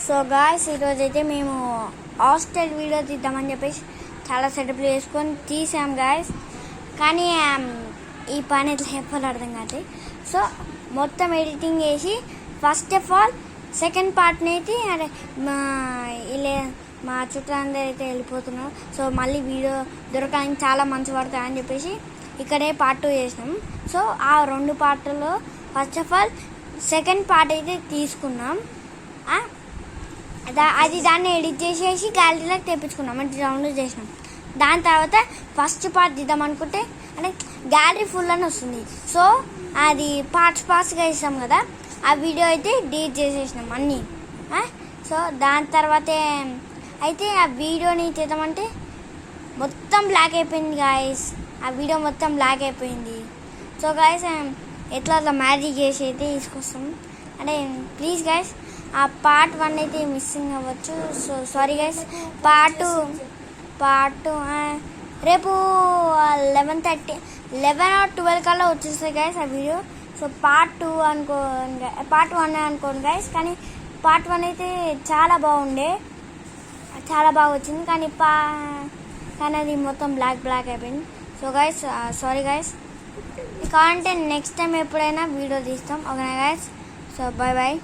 So guys ఈరోజైతే మేము hostel video తీద్దామని చెప్పేసి చాలా సెటప్లు చేసుకొని తీసాం గాయస్. కానీ ఈ పని ఎట్లా చెప్పాలో అర్థం కాదు. సో మొత్తం ఎడిటింగ్ చేసి ఫస్ట్ ఆఫ్ ఆల్ సెకండ్ పార్ట్ని అయితే ఇలా మా చుట్టాలందరూ అయితే వెళ్ళిపోతున్నారు. సో మళ్ళీ వీడియో దొరకడానికి చాలా మంచి పడతాయని చెప్పేసి ఇక్కడే పార్ట్ 2 చేసినాం. సో ఆ 2 పార్ట్లో first of all second part అయితే తీసుకున్నాం. అది దాన్ని ఎడిట్ చేసేసి గ్యాలరీలోకి తెప్పించుకున్నాం, అంటే డౌన్లోడ్ చేసినాం. దాని తర్వాత ఫస్ట్ పార్ట్ తీద్దాం అనుకుంటే అంటే గ్యాలరీ ఫుల్ అని వస్తుంది. సో అది పార్ట్స్గా ఇస్తాం కదా, ఆ వీడియో అయితే డిలీట్ చేసేసినాం అన్నీ. సో దాని తర్వాత అయితే ఆ వీడియోని తీద్దామంటే మొత్తం బ్లాక్ అయిపోయింది గాయస్. ఆ వీడియో మొత్తం బ్లాక్ అయిపోయింది. సో గాయస్ ఎట్లా అట్లా మ్యాజిక్ చేసి అయితే తీసుకొస్తాం. అంటే ప్లీజ్ గాయస్ ఆ పార్ట్ 1 అయితే మిస్సింగ్ అవ్వచ్చు. So sorry guys. పార్ట్ 2 రేపు 11 or 12 కల్లా వచ్చేస్తాయి గైస్ ఆ వీడియో. సో పార్ట్ 2 పార్ట్ 1 అనుకోండి గైస్. కానీ పార్ట్ 1 అయితే చాలా బాగుండే, చాలా బాగా వచ్చింది. కానీ అది మొత్తం బ్లాక్ అయిపోయింది. So guys sorry guys. కావాలంటే నెక్స్ట్ టైం ఎప్పుడైనా వీడియో తీస్తాం. ఓకేనా గైస్. So bye.